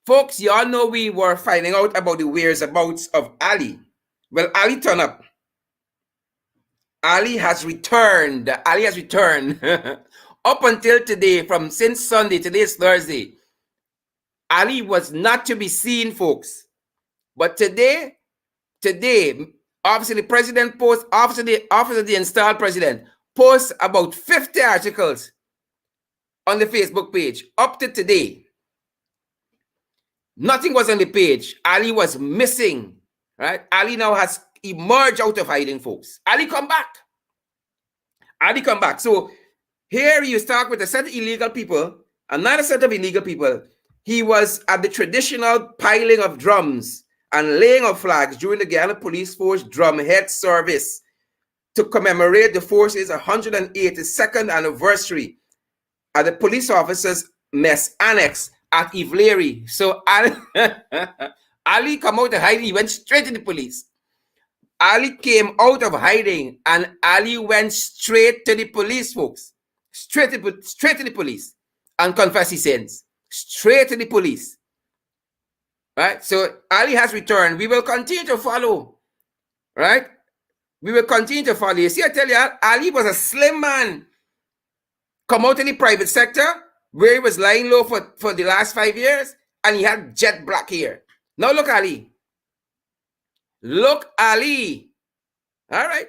Folks, y'all know we were finding out about the whereabouts of Ali. Well, Ali turned up. Ali has returned. Up until today, since Sunday, today is Thursday. Ali was not to be seen, folks. But today, obviously the president posts, after the installed president, posts about 50 articles on the Facebook page up to today. Nothing was on the page. Ali was missing, right? Ali now has emerged out of hiding, folks. Ali come back. So here you start with a set of illegal people, another set of illegal people. He was at the traditional piling of drums and laying of flags during the Guyana Police Force Drumhead service to commemorate the force's 182nd anniversary at the police officers' mess annex at Ivleri. So Ali come out of hiding. He went straight to the police. Ali came out of hiding and Ali went straight to the police, folks. Straight to the police and confess his sins. Straight to the police. Right? So Ali has returned. We will continue to follow. Right? We will continue to follow you. See, I tell you, Ali was a slim man. Come out in the private sector, where he was lying low for the last 5 years, and he had jet black hair. Now look, Ali. Look, Ali. All right.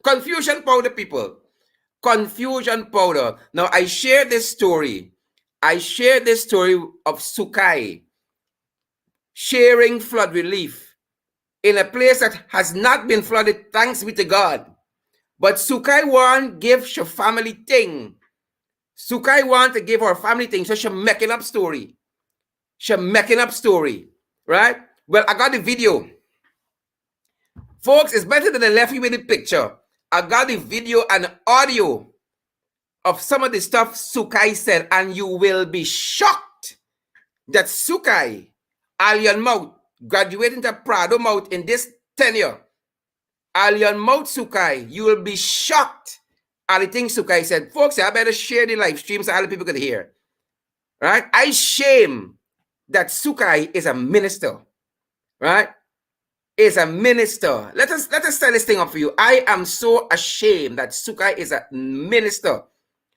Confusion powder, people. Confusion powder. Now, I share this story. I share this story of Sukai sharing flood relief in a place that has not been flooded, thanks be to God. But Sukai want give her family thing. Sukai want to give her family thing, so she's making up story. She's making up story, right? Well, I got the video. Folks, it's better than I left you with the picture. I got the video and audio of some of the stuff Sukai said, and you will be shocked that Sukai, Alien Mouth, graduating to Prado Mouth in this tenure. Alien Mouth Sukai, you will be shocked at the things Sukai said. Folks, I better share the live stream so other people could hear. Right? I shame that Sukai is a minister. Right? Is a minister. Let us set this thing up for you. I am so ashamed that Sukai is a minister.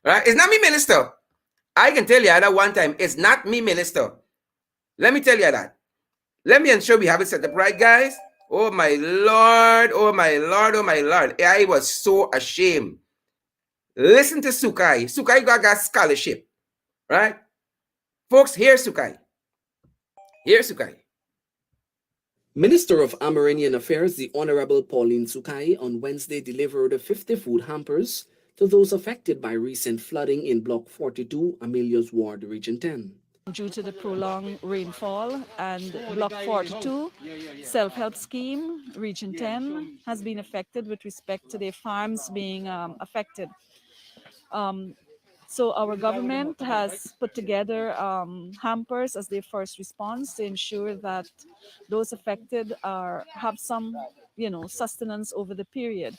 Right? It's not me, minister. I can tell you that one time. It's not me, minister. Let me tell you that. Let me ensure we have it set up right, guys. Oh my Lord, oh my Lord, oh my Lord. I was so ashamed. Listen to Sukai. Sukai got scholarship. Right? Folks, here's Sukai. Here's Sukai. Minister of Amerindian Affairs, the Honorable Pauline Sukai, on Wednesday delivered 50 food hampers to those affected by recent flooding in Block 42, Amelia's Ward, Region 10. Due to the prolonged rainfall and Block 42 self-help scheme, Region 10 has been affected with respect to their farms being affected. So our government has put together hampers as their first response to ensure that those affected have some, sustenance over the period.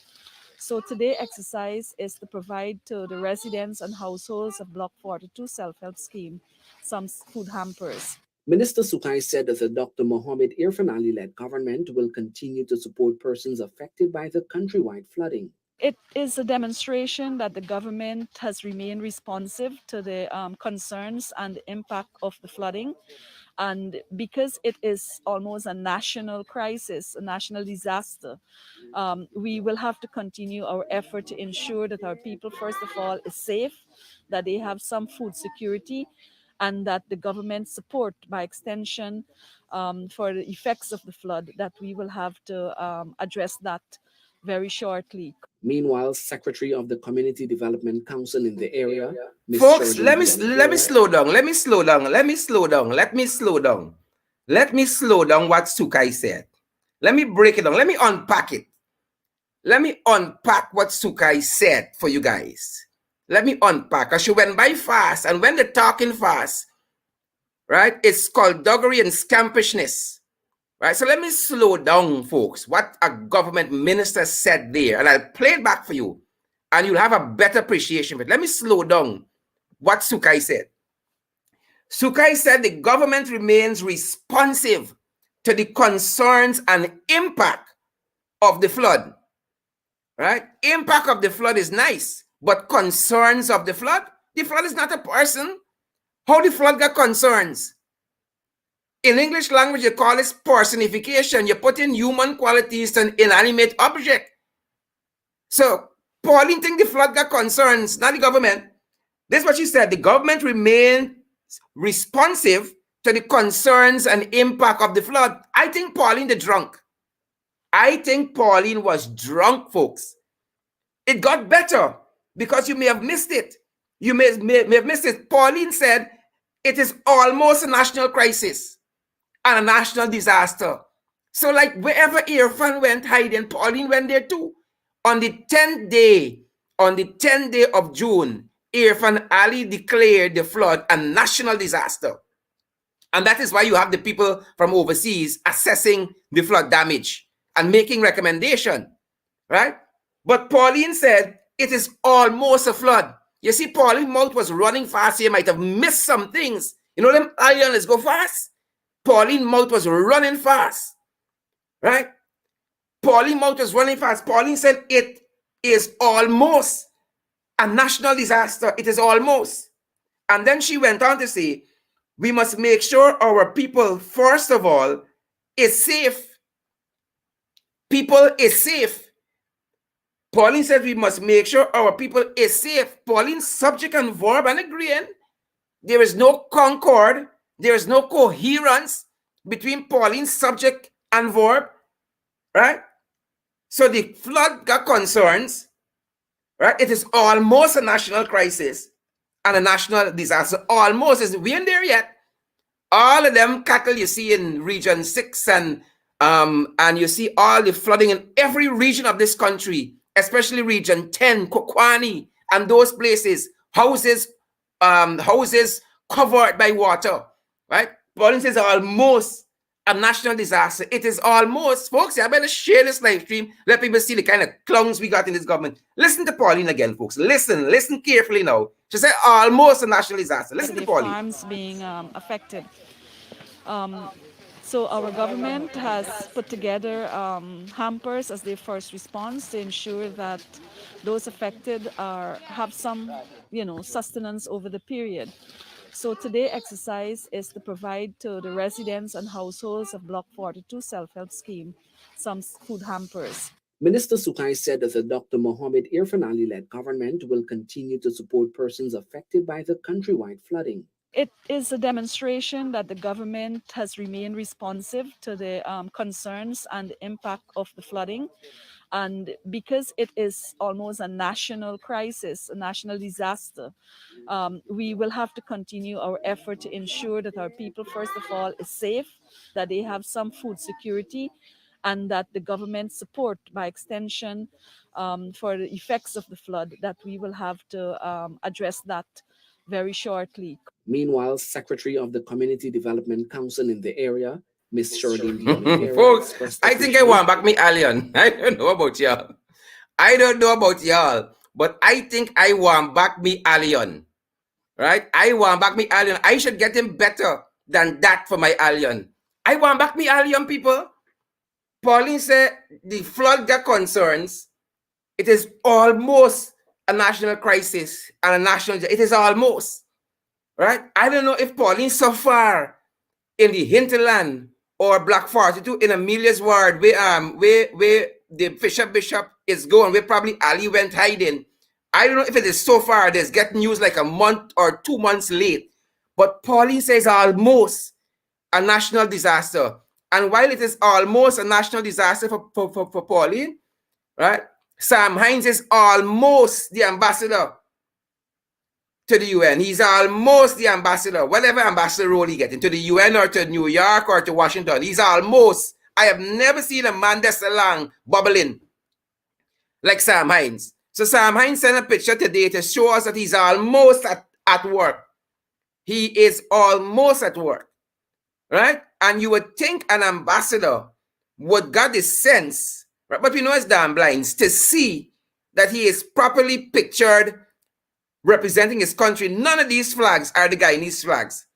So today's exercise is to provide to the residents and households of Block 42 self-help scheme some food hampers. Minister Sukai said that the Dr. Mohammed Irfan Ali-led government will continue to support persons affected by the countrywide flooding. It is a demonstration that the government has remained responsive to the concerns and the impact of the flooding. And because it is almost a national crisis, a national disaster, we will have to continue our effort to ensure that our people, first of all, is safe, that they have some food security, and that the government support, by extension, for the effects of the flood, that we will have to address that very shortly. Meanwhile, Secretary of the Community Development Council in the area, Ms. Folks, Shirley let me slow down. Let me slow down what Sukai said. Let me break it down. Let me unpack it. Let me unpack what Sukai said for you guys. Let me unpack. Because she went by fast, and when they're talking fast, right, it's skullduggery and scampishness. Right, so let me slow down, folks, what a government minister said there, and I'll play it back for you, and you'll have a better appreciation of it. Let me slow down what Sukai said. Sukai said the government remains responsive to the concerns and impact of the flood. Right? Impact of the flood is nice, but concerns of the flood is not a person. How the flood got concerns? In English language, you call it personification. You put in human qualities to an inanimate object. So, Pauline think the flood got concerns, not the government. This is what she said. The government remained responsive to the concerns and impact of the flood. I think Pauline the drunk. I think Pauline was drunk, folks. It got better because you may have missed it. You may have missed it. Pauline said it is almost a national crisis and a national disaster. So like wherever Irfan went hiding, Pauline went there too. On the 10th day of June, Irfan Ali declared the flood a national disaster. And that is why you have the people from overseas assessing the flood damage and making recommendation, right? But Pauline said it is almost a flood. You see, Pauline's mouth was running fast. You might have missed some things. You know them islanders go fast? Pauline's mouth was running fast, right? Pauline mouth was running fast. Pauline said it is almost a national disaster. It is almost. And then she went on to say, we must make sure our people, first of all, is safe. People is safe. Pauline said we must make sure our people is safe. Pauline's subject and verb and agreeing. There is no concord. There is no coherence between Pauline's subject and verb, right? So the flood got concerns, right? It is almost a national crisis and a national disaster. Almost. We ain't there yet. All of them cattle you see in Region 6 and you see all the flooding in every region of this country, especially Region 10, Kokwani, and those places, houses covered by water, right? Pauline says almost a national disaster. It is almost, folks, I better share this live stream. Let people see the kind of clowns we got in this government. Listen to Pauline again, folks. Listen carefully now. She said almost a national disaster. Listen to Pauline. Farms being affected. So our government has put together hampers as their first response to ensure that those affected have some, sustenance over the period. So today's exercise is to provide to the residents and households of Block 42 Self-Help Scheme some food hampers. Minister Sukai said that the Dr. Mohammed Irfan Ali-led government will continue to support persons affected by the countrywide flooding. It is a demonstration that the government has remained responsive to the concerns and the impact of the flooding. And because it is almost a national crisis, a national disaster, we will have to continue our effort to ensure that our people, first of all, is safe, that they have some food security, and that the government support, by extension, for the effects of the flood, that we will have to address that very shortly. Meanwhile, Secretary of the Community Development Council in the area, Ms. Charlene Dion, folks, I think I want back me alien. I don't know about y'all. But I think I want back me alien. Right? I want back me alien. I should get him better than that for my alien. I want back me alien, people. Pauline said the flood got concerns. It is almost a national crisis and a national. It is almost. Right? I don't know if Pauline so far in the hinterland or Block 42 in Amelia's ward where the bishop is going, where probably Ali went hiding. I don't know if it is so far. There's getting news like a month or 2 months late. But Pauline says almost a national disaster. And while it is almost a national disaster for Pauline, right? Sam Hinds is almost the ambassador to the UN. He's almost the ambassador, whatever ambassador role he gets, into the UN or to New York or to Washington. He's almost. I have never seen a man that's long bubbling like Sam Hinds. So Sam Hinds sent a picture today to show us that he's almost at work. He is almost at work, right? And you would think an ambassador would got the sense, right? But we know it's damn blinds to see that he is properly pictured representing his country. None of these flags are the Guyanese flags,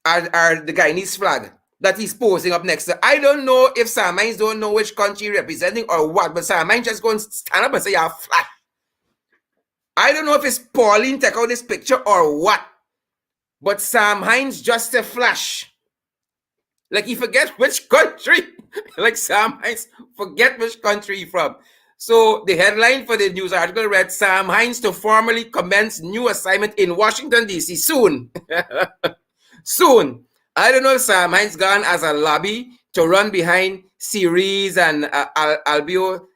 are the Guyanese flag that he's posing up next to. I don't know if Sam Hinds don't know which country representing or what, but Sam Hinds just go and stand up and say, yeah, flag. I don't know if it's Pauline take out this picture or what, but Sam Hinds just a flash. Like he forget which country, like Sam Hinds forget which country he from. So the headline for the news article read, Sam Hinds to formally commence new assignment in Washington, D.C. soon. Soon. I don't know if Sam Hinds gone as a lobby to run behind Series and Albio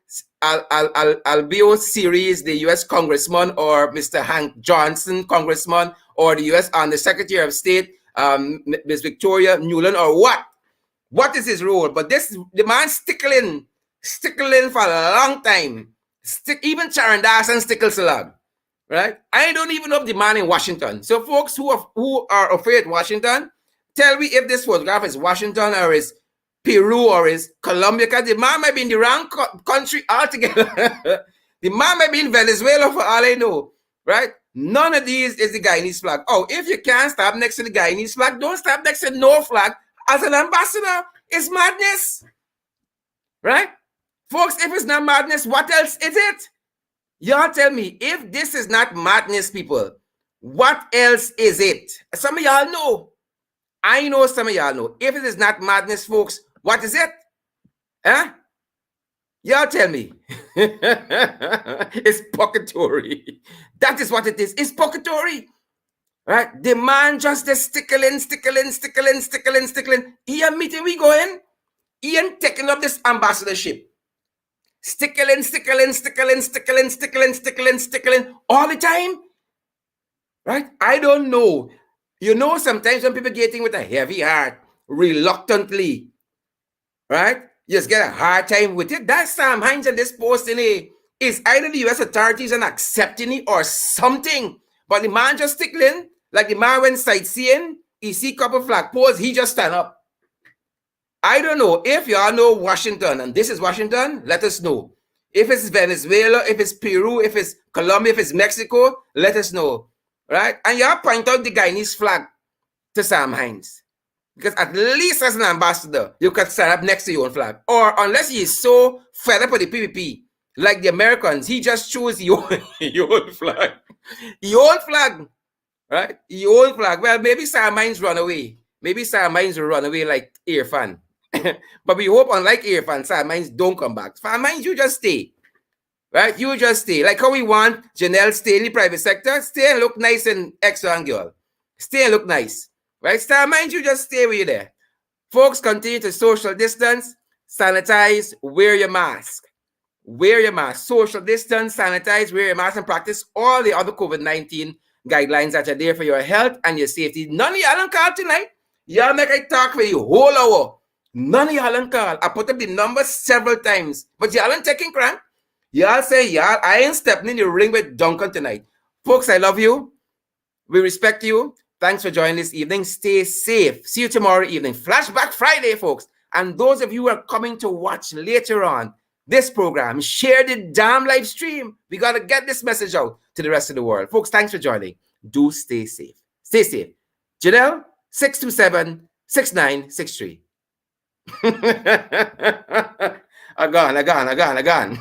Series, the U.S. Congressman, or Mr. Hank Johnson, Congressman, or the U.S. and the Secretary of State, Ms. Victoria Nuland, or what? What is his role? But the man stickling for a long time. Even Sharon Dawson stickles a lot, right? I don't even know if the man in Washington. So folks who are afraid of Washington, tell me if this photograph is Washington or is Peru or is Colombia, because the man might be in the wrong country altogether. The man might be in Venezuela for all I know, right? None of these is the Guyanese flag. Oh, if you can't stop next to the Guyanese flag, don't stop next to no flag as an ambassador. It's madness, right? Folks, if it's not madness, what else is it? Y'all tell me, if this is not madness, people, what else is it? Some of y'all know. I know some of y'all know. If it is not madness, folks, what is it? Huh? Y'all tell me. It's purgatory. That is what it is. It's purgatory. Right? The man just stickling. Here meeting we going. Ian taking up this ambassadorship. Stickling all the time. Right? I don't know. You know, sometimes when people getting with a heavy heart, reluctantly, right? You just get a hard time with it. That's Sam Hinds and this post in a is either the US authorities are accepting it or something. But the man just stickling, like the man went sightseeing, he see couple flag poles, he just stand up. I don't know. If y'all know Washington, and this is Washington, let us know. If it's Venezuela, if it's Peru, if it's Colombia, if it's Mexico, let us know. Right? And y'all point out the Guyanese flag to Sam Hinds. Because at least as an ambassador, you can stand up next to your own flag. Or unless he is so fed up with the PPP, like the Americans, he just chose your own flag. Your own flag. Right? Your own flag. Well, maybe Sam Hinds run away. Maybe Sam Hinds will run away like Irfan. But we hope, unlike Irfan, Sam Hinds don't come back. Sam Hinds, you just stay. Right? You just stay. Like how we want Janelle stay in the private sector. Stay and look nice in X1 girl. Stay and look nice. Right? Sam Hinds, you just stay where you're there. Folks, continue to social distance, sanitize, wear your mask. Wear your mask. Social distance, sanitize, wear your mask, and practice all the other COVID-19 guidelines that are there for your health and your safety. None of y'all don't call tonight. Y'all make I talk for you whole hour. None of y'all don't call. I put up the number several times, but y'all ain't taking crank. Y'all say, y'all, I ain't stepping in the ring with Duncan tonight. Folks, I love you. We respect you. Thanks for joining this evening. Stay safe. See you tomorrow evening. Flashback Friday, folks. And those of you who are coming to watch later on this program, share the damn live stream. We got to get this message out to the rest of the world. Folks, thanks for joining. Do stay safe. Stay safe. Janelle, 627-6963. Again.